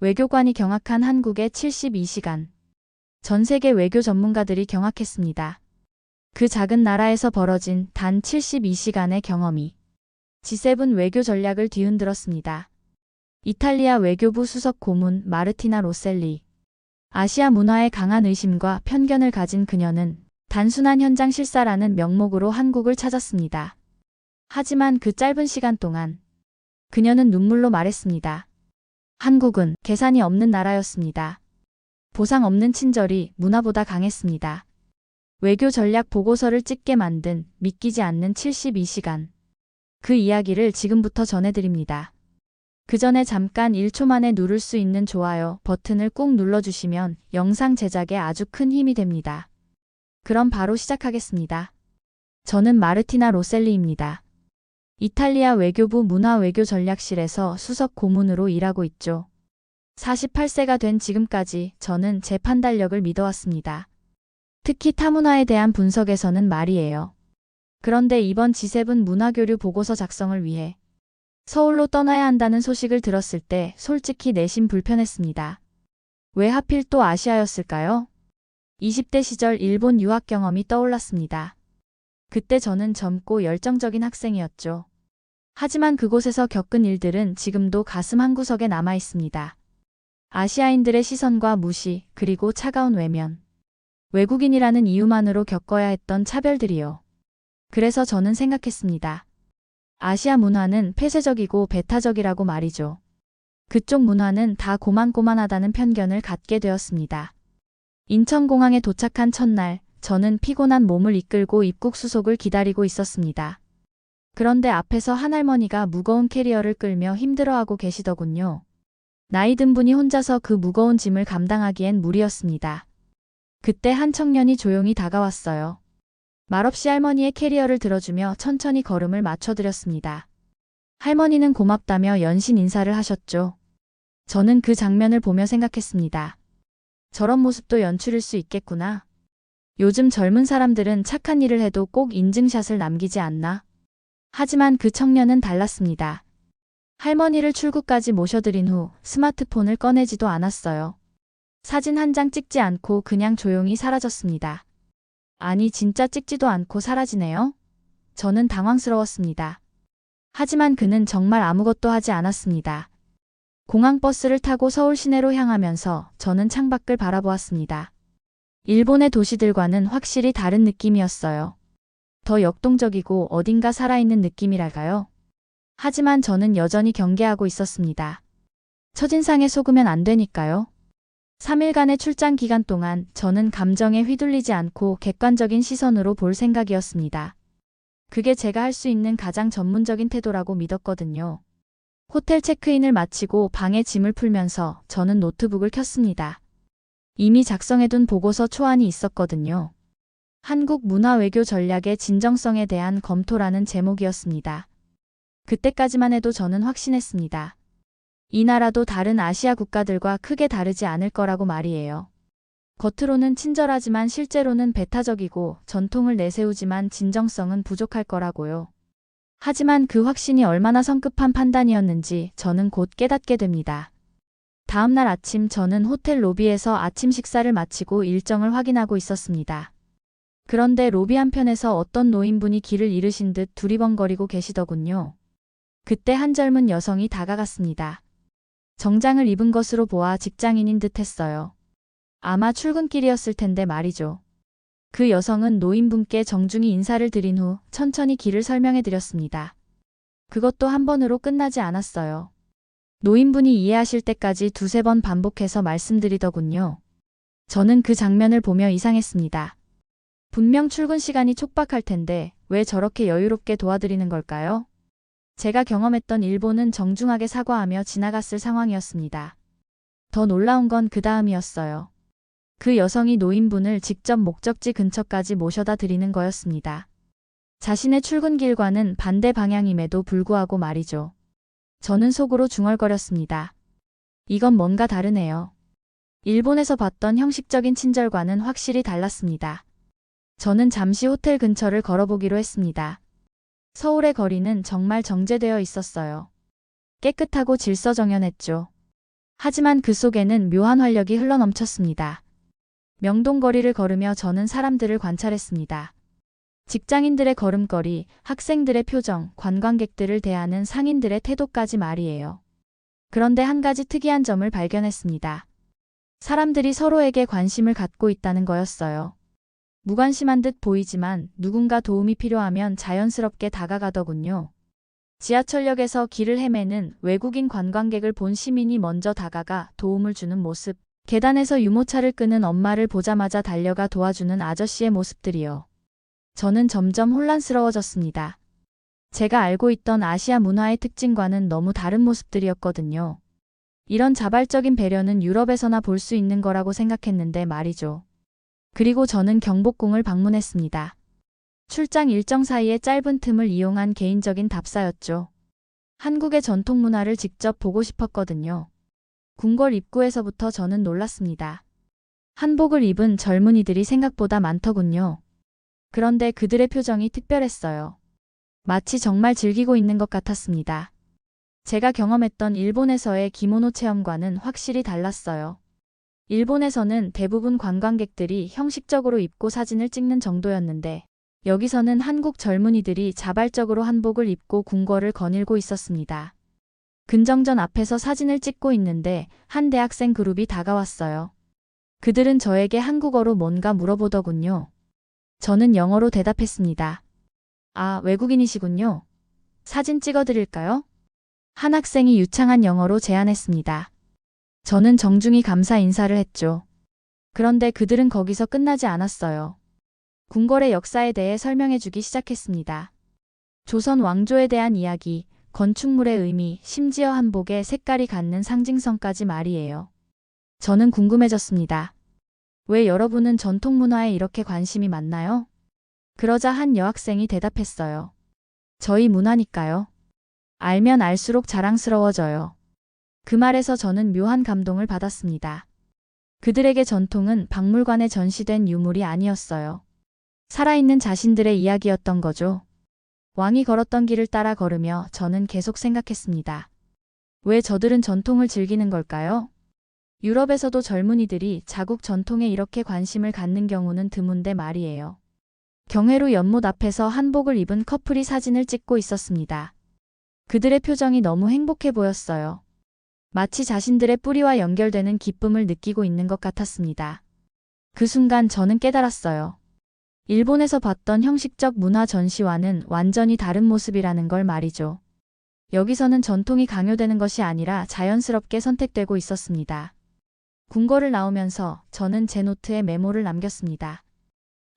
외교관이 경악한 한국의 72시간. 전 세계 외교 전문가들이 경악했습니다. 그 작은 나라에서 벌어진 단 72시간의 경험이 G7 외교 전략을 뒤흔들었습니다. 이탈리아 외교부 수석 고문 마르티나 로셀리. 아시아 문화에 강한 의심과 편견을 가진 그녀는 단순한 현장 실사라는 명목으로 한국을 찾았습니다. 하지만 그 짧은 시간 동안 그녀는 눈물로 말했습니다. 한국은 계산이 없는 나라였습니다. 보상 없는 친절이 문화보다 강했습니다. 외교 전략 보고서를 찍게 만든 믿기지 않는 72시간. 그 이야기를 지금부터 전해드립니다. 그 전에 잠깐 1초 만에 누를 수 있는 좋아요 버튼을 꾹 눌러주시면 영상 제작에 아주 큰 힘이 됩니다. 그럼 바로 시작하겠습니다. 저는 마르티나 로셀리입니다. 이탈리아 외교부 문화외교전략실에서 수석 고문으로 일하고 있죠. 48세가 된 지금까지 저는 제 판단력을 믿어왔습니다. 특히 타문화에 대한 분석에서는 말이에요. 그런데 이번 G7 문화교류 보고서 작성을 위해 서울로 떠나야 한다는 소식을 들었을 때 솔직히 내심 불편했습니다. 왜 하필 또 아시아였을까요? 20대 시절 일본 유학 경험이 떠올랐습니다. 그때 저는 젊고 열정적인 학생이었죠. 하지만 그곳에서 겪은 일들은 지금도 가슴 한구석에 남아 있습니다. 아시아인들의 시선과 무시, 그리고 차가운 외면. 외국인이라는 이유만으로 겪어야 했던 차별들이요. 그래서 저는 생각했습니다. 아시아 문화는 폐쇄적이고 배타적이라고 말이죠. 그쪽 문화는 다 고만고만하다는 편견을 갖게 되었습니다. 인천공항에 도착한 첫날, 저는 피곤한 몸을 이끌고 입국 수속을 기다리고 있었습니다. 그런데 앞에서 한 할머니가 무거운 캐리어를 끌며 힘들어하고 계시더군요. 나이 든 분이 혼자서 그 무거운 짐을 감당하기엔 무리였습니다. 그때 한 청년이 조용히 다가왔어요. 말없이 할머니의 캐리어를 들어주며 천천히 걸음을 맞춰드렸습니다. 할머니는 고맙다며 연신 인사를 하셨죠. 저는 그 장면을 보며 생각했습니다. 저런 모습도 연출일 수 있겠구나. 요즘 젊은 사람들은 착한 일을 해도 꼭 인증샷을 남기지 않나? 하지만 그 청년은 달랐습니다. 할머니를 출구까지 모셔드린 후 스마트폰을 꺼내지도 않았어요. 사진 한 장 찍지 않고 그냥 조용히 사라졌습니다. 아니, 진짜 찍지도 않고 사라지네요? 저는 당황스러웠습니다. 하지만 그는 정말 아무것도 하지 않았습니다. 공항버스를 타고 서울 시내로 향하면서 저는 창밖을 바라보았습니다. 일본의 도시들과는 확실히 다른 느낌이었어요. 더 역동적이고 어딘가 살아있는 느낌이랄까요? 하지만 저는 여전히 경계하고 있었습니다. 첫인상에 속으면 안 되니까요. 3일간의 출장 기간 동안 저는 감정에 휘둘리지 않고 객관적인 시선으로 볼 생각이었습니다. 그게 제가 할 수 있는 가장 전문적인 태도라고 믿었거든요. 호텔 체크인을 마치고 방에 짐을 풀면서 저는 노트북을 켰습니다. 이미 작성해둔 보고서 초안이 있었거든요. 한국 문화외교 전략의 진정성에 대한 검토라는 제목이었습니다. 그때까지만 해도 저는 확신했습니다. 이 나라도 다른 아시아 국가들과 크게 다르지 않을 거라고 말이에요. 겉으로는 친절하지만 실제로는 배타적이고 전통을 내세우지만 진정성은 부족할 거라고요. 하지만 그 확신이 얼마나 성급한 판단이었는지 저는 곧 깨닫게 됩니다. 다음 날 아침 저는 호텔 로비에서 아침 식사를 마치고 일정을 확인하고 있었습니다. 그런데 로비 한편에서 어떤 노인분이 길을 잃으신 듯 두리번거리고 계시더군요. 그때 한 젊은 여성이 다가갔습니다. 정장을 입은 것으로 보아 직장인인 듯 했어요. 아마 출근길이었을 텐데 말이죠. 그 여성은 노인분께 정중히 인사를 드린 후 천천히 길을 설명해 드렸습니다. 그것도 한 번으로 끝나지 않았어요. 노인분이 이해하실 때까지 두세 번 반복해서 말씀드리더군요. 저는 그 장면을 보며 이상했습니다. 분명 출근 시간이 촉박할 텐데 왜 저렇게 여유롭게 도와드리는 걸까요? 제가 경험했던 일본은 정중하게 사과하며 지나갔을 상황이었습니다. 더 놀라운 건 그 다음이었어요. 그 여성이 노인분을 직접 목적지 근처까지 모셔다 드리는 거였습니다. 자신의 출근길과는 반대 방향임에도 불구하고 말이죠. 저는 속으로 중얼거렸습니다. 이건 뭔가 다르네요. 일본에서 봤던 형식적인 친절과는 확실히 달랐습니다. 저는 잠시 호텔 근처를 걸어보기로 했습니다. 서울의 거리는 정말 정제되어 있었어요. 깨끗하고 질서정연했죠. 하지만 그 속에는 묘한 활력이 흘러넘쳤습니다. 명동거리를 걸으며 저는 사람들을 관찰했습니다. 직장인들의 걸음걸이, 학생들의 표정, 관광객들을 대하는 상인들의 태도까지 말이에요. 그런데 한 가지 특이한 점을 발견했습니다. 사람들이 서로에게 관심을 갖고 있다는 거였어요. 무관심한 듯 보이지만 누군가 도움이 필요하면 자연스럽게 다가가더군요. 지하철역에서 길을 헤매는 외국인 관광객을 본 시민이 먼저 다가가 도움을 주는 모습, 계단에서 유모차를 끄는 엄마를 보자마자 달려가 도와주는 아저씨의 모습들이요. 저는 점점 혼란스러워졌습니다. 제가 알고 있던 아시아 문화의 특징과는 너무 다른 모습들이었거든요. 이런 자발적인 배려는 유럽에서나 볼 수 있는 거라고 생각했는데 말이죠. 그리고 저는 경복궁을 방문했습니다. 출장 일정 사이의 짧은 틈을 이용한 개인적인 답사였죠. 한국의 전통 문화를 직접 보고 싶었거든요. 궁궐 입구에서부터 저는 놀랐습니다. 한복을 입은 젊은이들이 생각보다 많더군요. 그런데 그들의 표정이 특별했어요. 마치 정말 즐기고 있는 것 같았습니다. 제가 경험했던 일본에서의 기모노 체험과는 확실히 달랐어요. 일본에서는 대부분 관광객들이 형식적으로 입고 사진을 찍는 정도였는데 여기서는 한국 젊은이들이 자발적으로 한복을 입고 궁궐을 거닐고 있었습니다. 근정전 앞에서 사진을 찍고 있는데 한 대학생 그룹이 다가왔어요. 그들은 저에게 한국어로 뭔가 물어보더군요. 저는 영어로 대답했습니다. 아, 외국인이시군요. 사진 찍어드릴까요? 한 학생이 유창한 영어로 제안했습니다. 저는 정중히 감사 인사를 했죠. 그런데 그들은 거기서 끝나지 않았어요. 궁궐의 역사에 대해 설명해주기 시작했습니다. 조선 왕조에 대한 이야기, 건축물의 의미, 심지어 한복의 색깔이 갖는 상징성까지 말이에요. 저는 궁금해졌습니다. 왜 여러분은 전통 문화에 이렇게 관심이 많나요? 그러자 한 여학생이 대답했어요. 저희 문화니까요. 알면 알수록 자랑스러워져요. 그 말에서 저는 묘한 감동을 받았습니다. 그들에게 전통은 박물관에 전시된 유물이 아니었어요. 살아있는 자신들의 이야기였던 거죠. 왕이 걸었던 길을 따라 걸으며 저는 계속 생각했습니다. 왜 저들은 전통을 즐기는 걸까요? 유럽에서도 젊은이들이 자국 전통에 이렇게 관심을 갖는 경우는 드문데 말이에요. 경회로 연못 앞에서 한복을 입은 커플이 사진을 찍고 있었습니다. 그들의 표정이 너무 행복해 보였어요. 마치 자신들의 뿌리와 연결되는 기쁨을 느끼고 있는 것 같았습니다. 그 순간 저는 깨달았어요. 일본에서 봤던 형식적 문화 전시와는 완전히 다른 모습이라는 걸 말이죠. 여기서는 전통이 강요되는 것이 아니라 자연스럽게 선택되고 있었습니다. 궁궐을 나오면서 저는 제 노트에 메모를 남겼습니다.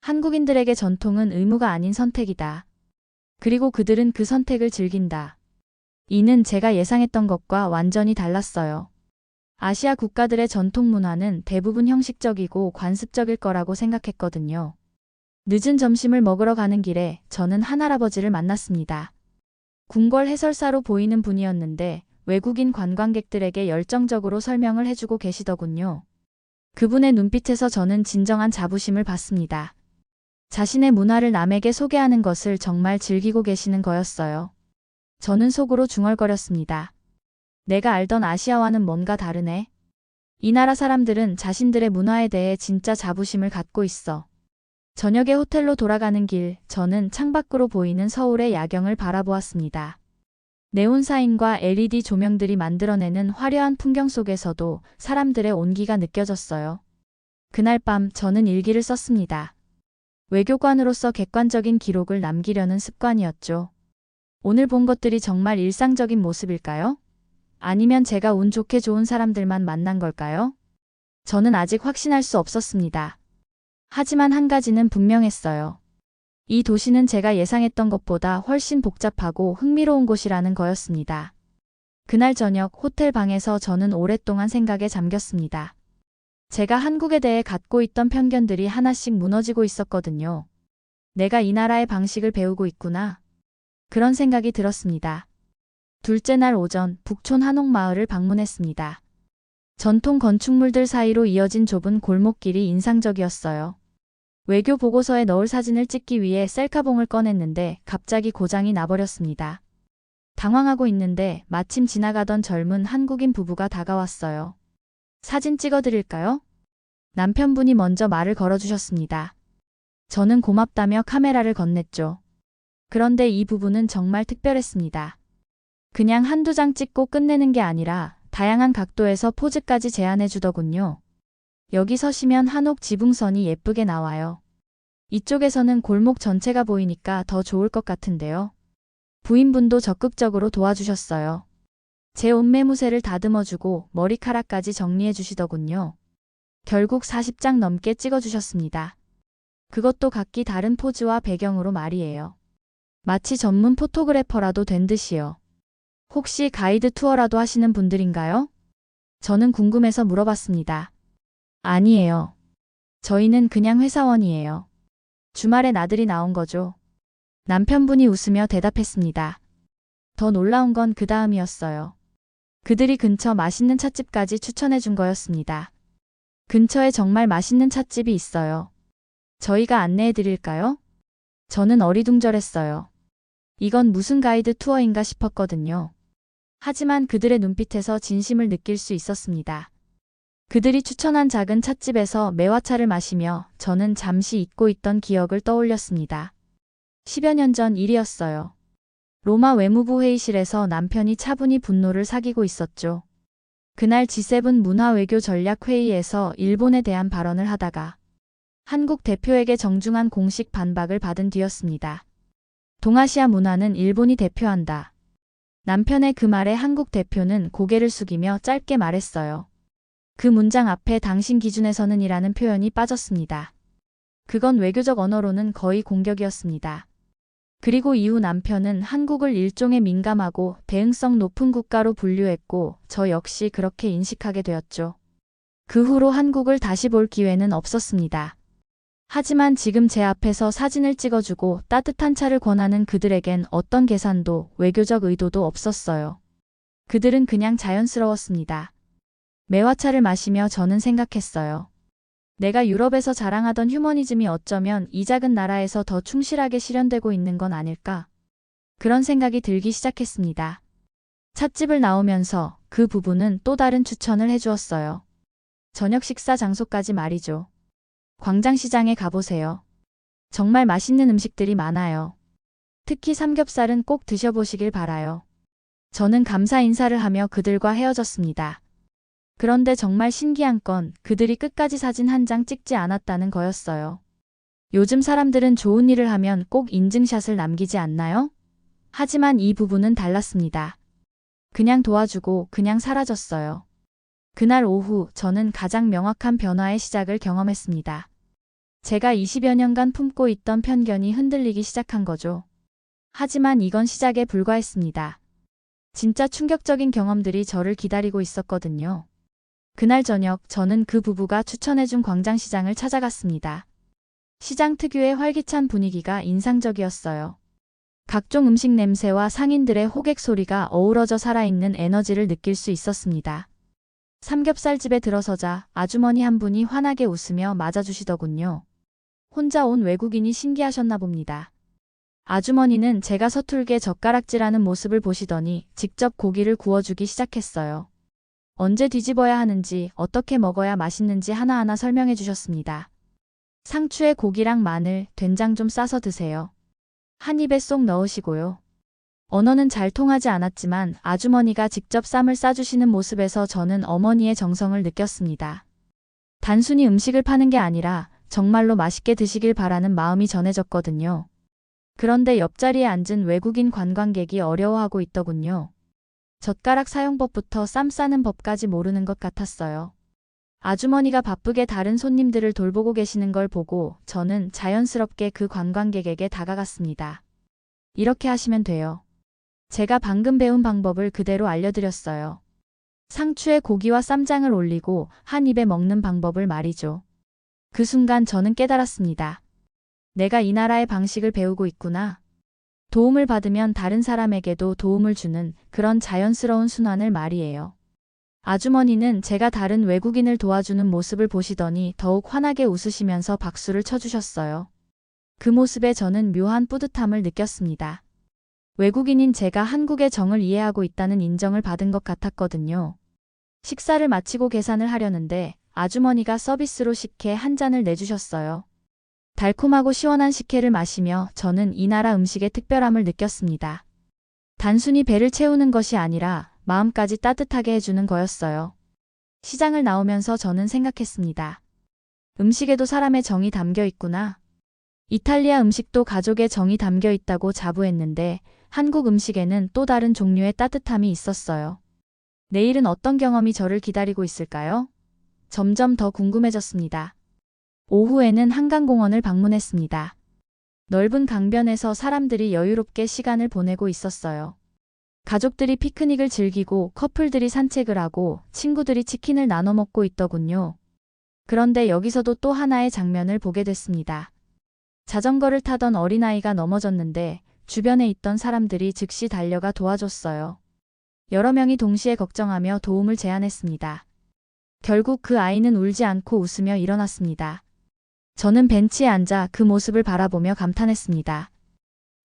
한국인들에게 전통은 의무가 아닌 선택이다. 그리고 그들은 그 선택을 즐긴다. 이는 제가 예상했던 것과 완전히 달랐어요. 아시아 국가들의 전통 문화는 대부분 형식적이고 관습적일 거라고 생각했거든요. 늦은 점심을 먹으러 가는 길에 저는 한 할아버지를 만났습니다. 궁궐 해설사로 보이는 분이었는데 외국인 관광객들에게 열정적으로 설명을 해주고 계시더군요. 그분의 눈빛에서 저는 진정한 자부심을 받습니다. 자신의 문화를 남에게 소개하는 것을 정말 즐기고 계시는 거였어요. 저는 속으로 중얼거렸습니다. 내가 알던 아시아와는 뭔가 다르네. 이 나라 사람들은 자신들의 문화에 대해 진짜 자부심을 갖고 있어. 저녁에 호텔로 돌아가는 길, 저는 창밖으로 보이는 서울의 야경을 바라보았습니다. 네온사인과 LED 조명들이 만들어내는 화려한 풍경 속에서도 사람들의 온기가 느껴졌어요. 그날 밤 저는 일기를 썼습니다. 외교관으로서 객관적인 기록을 남기려는 습관이었죠. 오늘 본 것들이 정말 일상적인 모습일까요? 아니면 제가 운 좋게 좋은 사람들만 만난 걸까요? 저는 아직 확신할 수 없었습니다. 하지만 한 가지는 분명했어요. 이 도시는 제가 예상했던 것보다 훨씬 복잡하고 흥미로운 곳이라는 거였습니다. 그날 저녁 호텔 방에서 저는 오랫동안 생각에 잠겼습니다. 제가 한국에 대해 갖고 있던 편견들이 하나씩 무너지고 있었거든요. 내가 이 나라의 방식을 배우고 있구나. 그런 생각이 들었습니다. 둘째 날 오전 북촌 한옥마을을 방문했습니다. 전통 건축물들 사이로 이어진 좁은 골목길이 인상적이었어요. 외교 보고서에 넣을 사진을 찍기 위해 셀카봉을 꺼냈는데 갑자기 고장이 나버렸습니다. 당황하고 있는데 마침 지나가던 젊은 한국인 부부가 다가왔어요. 사진 찍어드릴까요? 남편분이 먼저 말을 걸어주셨습니다. 저는 고맙다며 카메라를 건넸죠. 그런데 이 부부는 정말 특별했습니다. 그냥 한두 장 찍고 끝내는 게 아니라 다양한 각도에서 포즈까지 제안해 주더군요. 여기 서시면 한옥 지붕선이 예쁘게 나와요. 이쪽에서는 골목 전체가 보이니까 더 좋을 것 같은데요. 부인분도 적극적으로 도와주셨어요. 제 옷매무새를 다듬어주고 머리카락까지 정리해 주시더군요. 결국 40장 넘게 찍어주셨습니다. 그것도 각기 다른 포즈와 배경으로 말이에요. 마치 전문 포토그래퍼라도 된 듯이요. 혹시 가이드 투어라도 하시는 분들인가요? 저는 궁금해서 물어봤습니다. 아니에요. 저희는 그냥 회사원이에요. 주말에 나들이 나온 거죠. 남편분이 웃으며 대답했습니다. 더 놀라운 건 그 다음이었어요. 그들이 근처 맛있는 찻집까지 추천해 준 거였습니다. 근처에 정말 맛있는 찻집이 있어요. 저희가 안내해 드릴까요? 저는 어리둥절했어요. 이건 무슨 가이드 투어인가 싶었거든요. 하지만 그들의 눈빛에서 진심을 느낄 수 있었습니다. 그들이 추천한 작은 찻집에서 매화차를 마시며 저는 잠시 잊고 있던 기억을 떠올렸습니다. 10여 년 전 일이었어요. 로마 외무부 회의실에서 남편이 차분히 분노를 사귀고 있었죠. 그날 G7 문화외교 전략회의에서 일본에 대한 발언을 하다가 한국 대표에게 정중한 공식 반박을 받은 뒤였습니다. 동아시아 문화는 일본이 대표한다. 남편의 그 말에 한국 대표는 고개를 숙이며 짧게 말했어요. 그 문장 앞에 당신 기준에서는 이라는 표현이 빠졌습니다. 그건 외교적 언어로는 거의 공격이었습니다. 그리고 이후 남편은 한국을 일종의 민감하고 대응성 높은 국가로 분류했고 저 역시 그렇게 인식하게 되었죠. 그 후로 한국을 다시 볼 기회는 없었습니다. 하지만 지금 제 앞에서 사진을 찍어주고 따뜻한 차를 권하는 그들에겐 어떤 계산도 외교적 의도도 없었어요. 그들은 그냥 자연스러웠습니다. 매화차를 마시며 저는 생각했어요. 내가 유럽에서 자랑하던 휴머니즘이 어쩌면 이 작은 나라에서 더 충실하게 실현되고 있는 건 아닐까? 그런 생각이 들기 시작했습니다. 찻집을 나오면서 그 부부는 또 다른 추천을 해주었어요. 저녁 식사 장소까지 말이죠. 광장시장에 가보세요. 정말 맛있는 음식들이 많아요. 특히 삼겹살은 꼭 드셔보시길 바라요. 저는 감사 인사를 하며 그들과 헤어졌습니다. 그런데 정말 신기한 건 그들이 끝까지 사진 한 장 찍지 않았다는 거였어요. 요즘 사람들은 좋은 일을 하면 꼭 인증샷을 남기지 않나요? 하지만 이 부부는 달랐습니다. 그냥 도와주고 그냥 사라졌어요. 그날 오후 저는 가장 명확한 변화의 시작을 경험했습니다. 제가 20여 년간 품고 있던 편견이 흔들리기 시작한 거죠. 하지만 이건 시작에 불과했습니다. 진짜 충격적인 경험들이 저를 기다리고 있었거든요. 그날 저녁 저는 그 부부가 추천해준 광장시장을 찾아갔습니다. 시장 특유의 활기찬 분위기가 인상적이었어요. 각종 음식 냄새와 상인들의 호객 소리가 어우러져 살아있는 에너지를 느낄 수 있었습니다. 삼겹살집에 들어서자 아주머니 한 분이 환하게 웃으며 맞아주시더군요. 혼자 온 외국인이 신기하셨나 봅니다. 아주머니는 제가 서툴게 젓가락질하는 모습을 보시더니 직접 고기를 구워주기 시작했어요. 언제 뒤집어야 하는지, 어떻게 먹어야 맛있는지 하나하나 설명해 주셨습니다. 상추에 고기랑 마늘, 된장 좀 싸서 드세요. 한 입에 쏙 넣으시고요. 언어는 잘 통하지 않았지만 아주머니가 직접 쌈을 싸주시는 모습에서 저는 어머니의 정성을 느꼈습니다. 단순히 음식을 파는 게 아니라 정말로 맛있게 드시길 바라는 마음이 전해졌거든요. 그런데 옆자리에 앉은 외국인 관광객이 어려워하고 있더군요. 젓가락 사용법부터 쌈 싸는 법까지 모르는 것 같았어요. 아주머니가 바쁘게 다른 손님들을 돌보고 계시는 걸 보고 저는 자연스럽게 그 관광객에게 다가갔습니다. 이렇게 하시면 돼요. 제가 방금 배운 방법을 그대로 알려드렸어요. 상추에 고기와 쌈장을 올리고 한 입에 먹는 방법을 말이죠. 그 순간 저는 깨달았습니다. 내가 이 나라의 방식을 배우고 있구나. 도움을 받으면 다른 사람에게도 도움을 주는 그런 자연스러운 순환을 말이에요. 아주머니는 제가 다른 외국인을 도와주는 모습을 보시더니 더욱 환하게 웃으시면서 박수를 쳐주셨어요. 그 모습에 저는 묘한 뿌듯함을 느꼈습니다. 외국인인 제가 한국의 정을 이해하고 있다는 인정을 받은 것 같았거든요. 식사를 마치고 계산을 하려는데 아주머니가 서비스로 식혜 한 잔을 내주셨어요. 달콤하고 시원한 식혜를 마시며 저는 이 나라 음식의 특별함을 느꼈습니다. 단순히 배를 채우는 것이 아니라 마음까지 따뜻하게 해주는 거였어요. 시장을 나오면서 저는 생각했습니다. 음식에도 사람의 정이 담겨 있구나. 이탈리아 음식도 가족의 정이 담겨 있다고 자부했는데 한국 음식에는 또 다른 종류의 따뜻함이 있었어요. 내일은 어떤 경험이 저를 기다리고 있을까요? 점점 더 궁금해졌습니다. 오후에는 한강공원을 방문했습니다. 넓은 강변에서 사람들이 여유롭게 시간을 보내고 있었어요. 가족들이 피크닉을 즐기고 커플들이 산책을 하고 친구들이 치킨을 나눠 먹고 있더군요. 그런데 여기서도 또 하나의 장면을 보게 됐습니다. 자전거를 타던 어린아이가 넘어졌는데 주변에 있던 사람들이 즉시 달려가 도와줬어요. 여러 명이 동시에 걱정하며 도움을 제안했습니다. 결국 그 아이는 울지 않고 웃으며 일어났습니다. 저는 벤치에 앉아 그 모습을 바라보며 감탄했습니다.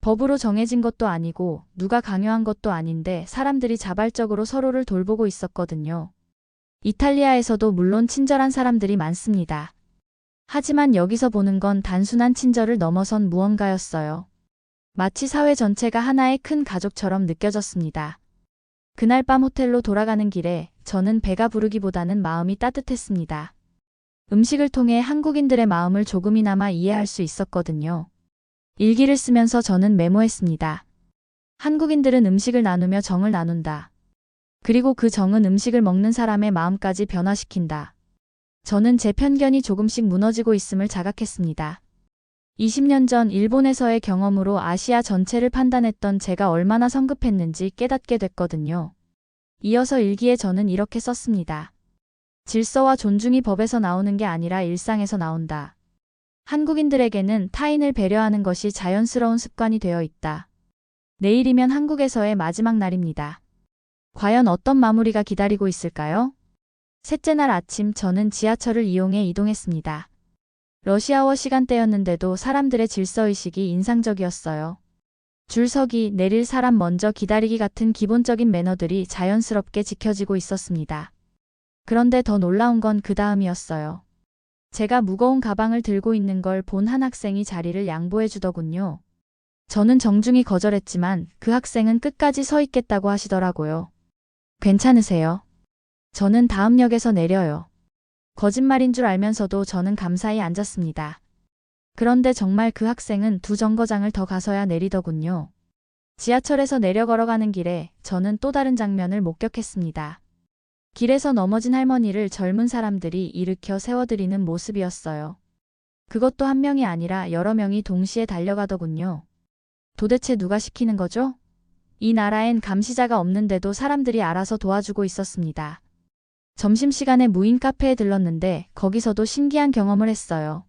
법으로 정해진 것도 아니고 누가 강요한 것도 아닌데 사람들이 자발적으로 서로를 돌보고 있었거든요. 이탈리아에서도 물론 친절한 사람들이 많습니다. 하지만 여기서 보는 건 단순한 친절을 넘어선 무언가였어요. 마치 사회 전체가 하나의 큰 가족처럼 느껴졌습니다. 그날 밤 호텔로 돌아가는 길에 저는 배가 부르기보다는 마음이 따뜻했습니다. 음식을 통해 한국인들의 마음을 조금이나마 이해할 수 있었거든요. 일기를 쓰면서 저는 메모했습니다. 한국인들은 음식을 나누며 정을 나눈다. 그리고 그 정은 음식을 먹는 사람의 마음까지 변화시킨다. 저는 제 편견이 조금씩 무너지고 있음을 자각했습니다. 20년 전 일본에서의 경험으로 아시아 전체를 판단했던 제가 얼마나 성급했는지 깨닫게 됐거든요. 이어서 일기에 저는 이렇게 썼습니다. 질서와 존중이 법에서 나오는 게 아니라 일상에서 나온다. 한국인들에게는 타인을 배려하는 것이 자연스러운 습관이 되어 있다. 내일이면 한국에서의 마지막 날입니다. 과연 어떤 마무리가 기다리고 있을까요? 셋째 날 아침 저는 지하철을 이용해 이동했습니다. 러시아워 시간대였는데도 사람들의 질서의식이 인상적이었어요. 줄서기, 내릴 사람 먼저 기다리기 같은 기본적인 매너들이 자연스럽게 지켜지고 있었습니다. 그런데 더 놀라운 건 그 다음이었어요. 제가 무거운 가방을 들고 있는 걸 본 한 학생이 자리를 양보해 주더군요. 저는 정중히 거절했지만 그 학생은 끝까지 서 있겠다고 하시더라고요. 괜찮으세요? 저는 다음 역에서 내려요. 거짓말인 줄 알면서도 저는 감사히 앉았습니다. 그런데 정말 그 학생은 두 정거장을 더 가서야 내리더군요. 지하철에서 내려 걸어가는 길에 저는 또 다른 장면을 목격했습니다. 길에서 넘어진 할머니를 젊은 사람들이 일으켜 세워드리는 모습이었어요. 그것도 한 명이 아니라 여러 명이 동시에 달려가더군요. 도대체 누가 시키는 거죠? 이 나라엔 감시자가 없는데도 사람들이 알아서 도와주고 있었습니다. 점심시간에 무인 카페에 들렀는데 거기서도 신기한 경험을 했어요.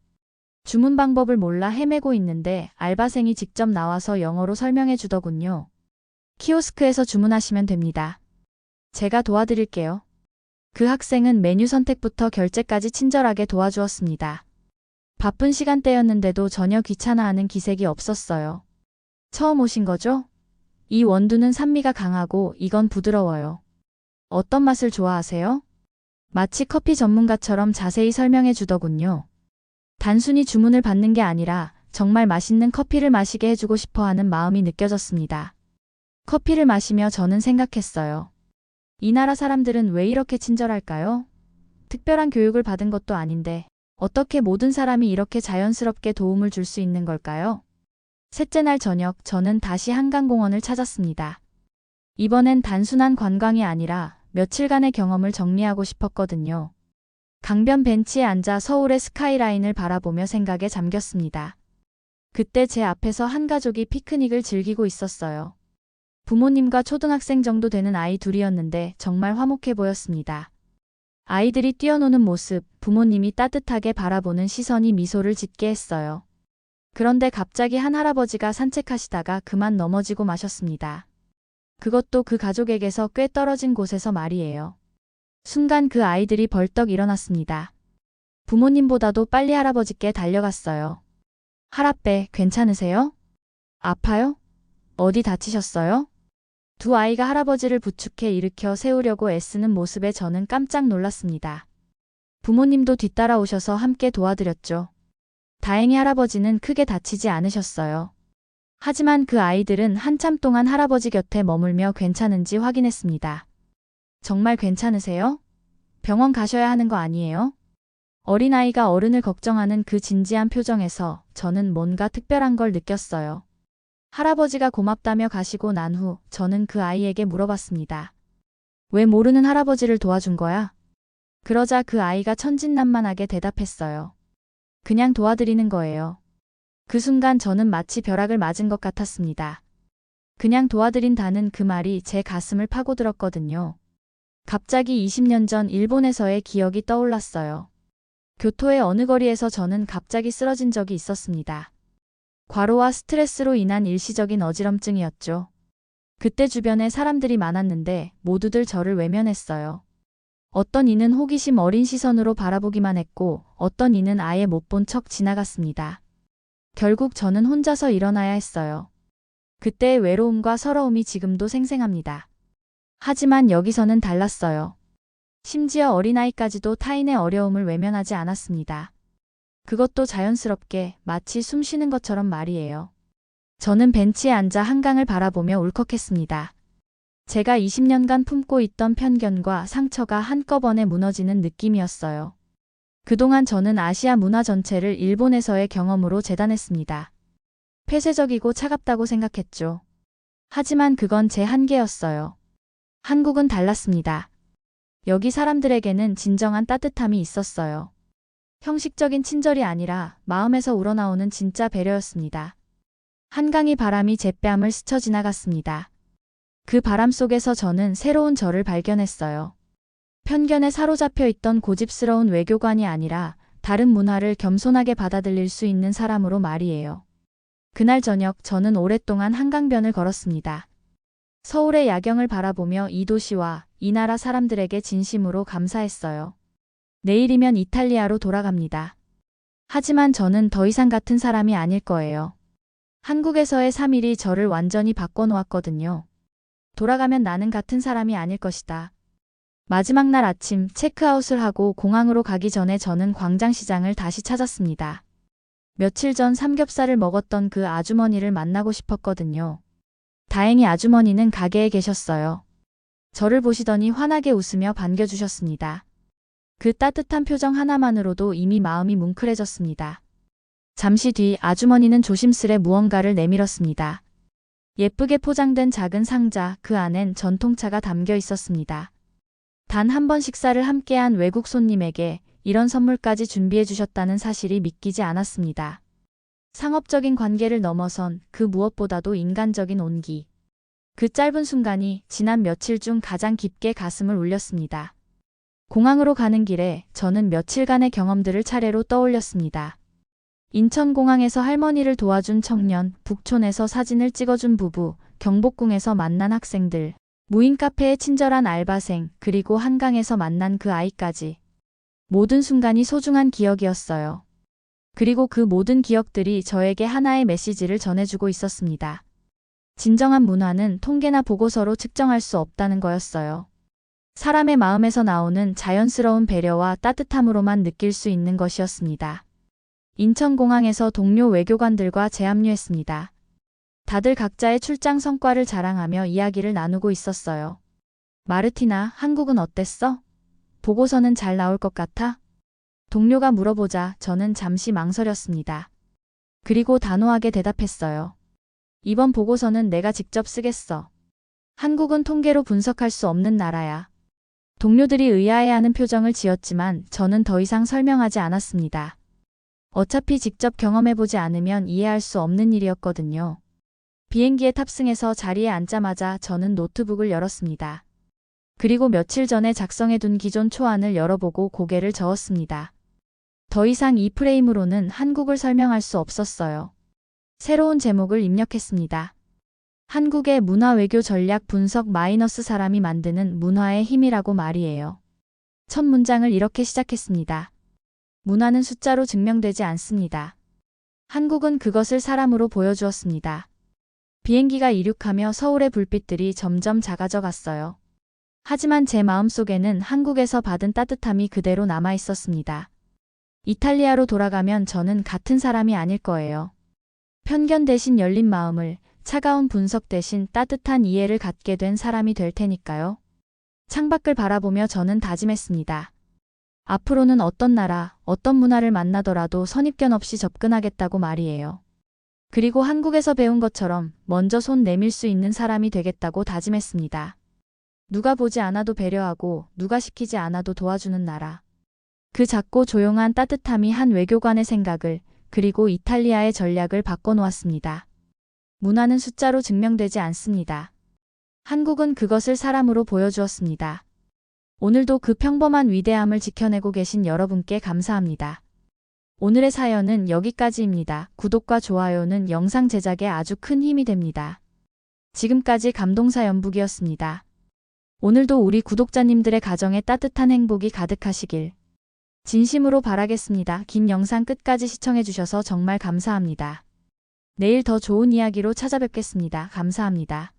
주문 방법을 몰라 헤매고 있는데 알바생이 직접 나와서 영어로 설명해 주더군요. 키오스크에서 주문하시면 됩니다. 제가 도와드릴게요. 그 학생은 메뉴 선택부터 결제까지 친절하게 도와주었습니다. 바쁜 시간대였는데도 전혀 귀찮아하는 기색이 없었어요. 처음 오신 거죠? 이 원두는 산미가 강하고 이건 부드러워요. 어떤 맛을 좋아하세요? 마치 커피 전문가처럼 자세히 설명해 주더군요. 단순히 주문을 받는 게 아니라 정말 맛있는 커피를 마시게 해주고 싶어 하는 마음이 느껴졌습니다. 커피를 마시며 저는 생각했어요. 이 나라 사람들은 왜 이렇게 친절할까요? 특별한 교육을 받은 것도 아닌데 어떻게 모든 사람이 이렇게 자연스럽게 도움을 줄 수 있는 걸까요? 셋째 날 저녁 저는 다시 한강공원을 찾았습니다. 이번엔 단순한 관광이 아니라 며칠간의 경험을 정리하고 싶었거든요. 강변 벤치에 앉아 서울의 스카이라인을 바라보며 생각에 잠겼습니다. 그때 제 앞에서 한 가족이 피크닉을 즐기고 있었어요. 부모님과 초등학생 정도 되는 아이 둘이었는데 정말 화목해 보였습니다. 아이들이 뛰어노는 모습, 부모님이 따뜻하게 바라보는 시선이 미소를 짓게 했어요. 그런데 갑자기 한 할아버지가 산책하시다가 그만 넘어지고 마셨습니다. 그것도 그 가족에게서 꽤 떨어진 곳에서 말이에요. 순간 그 아이들이 벌떡 일어났습니다. 부모님보다도 빨리 할아버지께 달려갔어요. 할아빠, 괜찮으세요? 아파요? 어디 다치셨어요? 두 아이가 할아버지를 부축해 일으켜 세우려고 애쓰는 모습에 저는 깜짝 놀랐습니다. 부모님도 뒤따라오셔서 함께 도와드렸죠. 다행히 할아버지는 크게 다치지 않으셨어요. 하지만 그 아이들은 한참 동안 할아버지 곁에 머물며 괜찮은지 확인했습니다. 정말 괜찮으세요? 병원 가셔야 하는 거 아니에요? 어린아이가 어른을 걱정하는 그 진지한 표정에서 저는 뭔가 특별한 걸 느꼈어요. 할아버지가 고맙다며 가시고 난 후 저는 그 아이에게 물어봤습니다. 왜 모르는 할아버지를 도와준 거야? 그러자 그 아이가 천진난만하게 대답했어요. 그냥 도와드리는 거예요. 그 순간 저는 마치 벼락을 맞은 것 같았습니다. 그냥 도와드린다는 그 말이 제 가슴을 파고들었거든요. 갑자기 20년 전 일본에서의 기억이 떠올랐어요. 교토의 어느 거리에서 저는 갑자기 쓰러진 적이 있었습니다. 과로와 스트레스로 인한 일시적인 어지럼증이었죠. 그때 주변에 사람들이 많았는데 모두들 저를 외면했어요. 어떤 이는 호기심 어린 시선으로 바라보기만 했고 어떤 이는 아예 못 본 척 지나갔습니다. 결국 저는 혼자서 일어나야 했어요. 그때의 외로움과 서러움이 지금도 생생합니다. 하지만 여기서는 달랐어요. 심지어 어린아이까지도 타인의 어려움을 외면하지 않았습니다. 그것도 자연스럽게 마치 숨 쉬는 것처럼 말이에요. 저는 벤치에 앉아 한강을 바라보며 울컥했습니다. 제가 20년간 품고 있던 편견과 상처가 한꺼번에 무너지는 느낌이었어요. 그동안 저는 아시아 문화 전체를 일본에서의 경험으로 재단했습니다. 폐쇄적이고 차갑다고 생각했죠. 하지만 그건 제 한계였어요. 한국은 달랐습니다. 여기 사람들에게는 진정한 따뜻함이 있었어요. 형식적인 친절이 아니라 마음에서 우러나오는 진짜 배려였습니다. 한강의 바람이 제 뺨을 스쳐 지나갔습니다. 그 바람 속에서 저는 새로운 저를 발견했어요. 편견에 사로잡혀 있던 고집스러운 외교관이 아니라 다른 문화를 겸손하게 받아들일 수 있는 사람으로 말이에요. 그날 저녁 저는 오랫동안 한강변을 걸었습니다. 서울의 야경을 바라보며 이 도시와 이 나라 사람들에게 진심으로 감사했어요. 내일이면 이탈리아로 돌아갑니다. 하지만 저는 더 이상 같은 사람이 아닐 거예요. 한국에서의 3일이 저를 완전히 바꿔놓았거든요. 돌아가면 나는 같은 사람이 아닐 것이다. 마지막 날 아침 체크아웃을 하고 공항으로 가기 전에 저는 광장시장을 다시 찾았습니다. 며칠 전 삼겹살을 먹었던 그 아주머니를 만나고 싶었거든요. 다행히 아주머니는 가게에 계셨어요. 저를 보시더니 환하게 웃으며 반겨주셨습니다. 그 따뜻한 표정 하나만으로도 이미 마음이 뭉클해졌습니다. 잠시 뒤 아주머니는 조심스레 무언가를 내밀었습니다. 예쁘게 포장된 작은 상자, 그 안엔 전통차가 담겨 있었습니다. 단 한 번 식사를 함께한 외국 손님에게 이런 선물까지 준비해 주셨다는 사실이 믿기지 않았습니다. 상업적인 관계를 넘어선 그 무엇보다도 인간적인 온기. 그 짧은 순간이 지난 며칠 중 가장 깊게 가슴을 울렸습니다. 공항으로 가는 길에 저는 며칠간의 경험들을 차례로 떠올렸습니다. 인천공항에서 할머니를 도와준 청년, 북촌에서 사진을 찍어준 부부, 경복궁에서 만난 학생들, 무인 카페의 친절한 알바생, 그리고 한강에서 만난 그 아이까지. 모든 순간이 소중한 기억이었어요. 그리고 그 모든 기억들이 저에게 하나의 메시지를 전해주고 있었습니다. 진정한 문화는 통계나 보고서로 측정할 수 없다는 거였어요. 사람의 마음에서 나오는 자연스러운 배려와 따뜻함으로만 느낄 수 있는 것이었습니다. 인천공항에서 동료 외교관들과 재합류했습니다. 다들 각자의 출장 성과를 자랑하며 이야기를 나누고 있었어요. 마르티나, 한국은 어땠어? 보고서는 잘 나올 것 같아? 동료가 물어보자 저는 잠시 망설였습니다. 그리고 단호하게 대답했어요. 이번 보고서는 내가 직접 쓰겠어. 한국은 통계로 분석할 수 없는 나라야. 동료들이 의아해하는 표정을 지었지만 저는 더 이상 설명하지 않았습니다. 어차피 직접 경험해보지 않으면 이해할 수 없는 일이었거든요. 비행기에 탑승해서 자리에 앉자마자 저는 노트북을 열었습니다. 그리고 며칠 전에 작성해둔 기존 초안을 열어보고 고개를 저었습니다. 더 이상 이 프레임으로는 한국을 설명할 수 없었어요. 새로운 제목을 입력했습니다. 한국의 문화 외교 전략 분석 마이너스 사람이 만드는 문화의 힘이라고 말이에요. 첫 문장을 이렇게 시작했습니다. 문화는 숫자로 증명되지 않습니다. 한국은 그것을 사람으로 보여주었습니다. 비행기가 이륙하며 서울의 불빛들이 점점 작아져 갔어요. 하지만 제 마음속에는 한국에서 받은 따뜻함이 그대로 남아 있었습니다. 이탈리아로 돌아가면 저는 같은 사람이 아닐 거예요. 편견 대신 열린 마음을, 차가운 분석 대신 따뜻한 이해를 갖게 된 사람이 될 테니까요. 창밖을 바라보며 저는 다짐했습니다. 앞으로는 어떤 나라, 어떤 문화를 만나더라도 선입견 없이 접근하겠다고 말이에요. 그리고 한국에서 배운 것처럼 먼저 손 내밀 수 있는 사람이 되겠다고 다짐했습니다. 누가 보지 않아도 배려하고 누가 시키지 않아도 도와주는 나라. 그 작고 조용한 따뜻함이 한 외교관의 생각을, 그리고 이탈리아의 전략을 바꿔놓았습니다. 문화는 숫자로 증명되지 않습니다. 한국은 그것을 사람으로 보여주었습니다. 오늘도 그 평범한 위대함을 지켜내고 계신 여러분께 감사합니다. 오늘의 사연은 여기까지입니다. 구독과 좋아요는 영상 제작에 아주 큰 힘이 됩니다. 지금까지 감동사 연북이었습니다. 오늘도 우리 구독자님들의 가정에 따뜻한 행복이 가득하시길 진심으로 바라겠습니다. 긴 영상 끝까지 시청해주셔서 정말 감사합니다. 내일 더 좋은 이야기로 찾아뵙겠습니다. 감사합니다.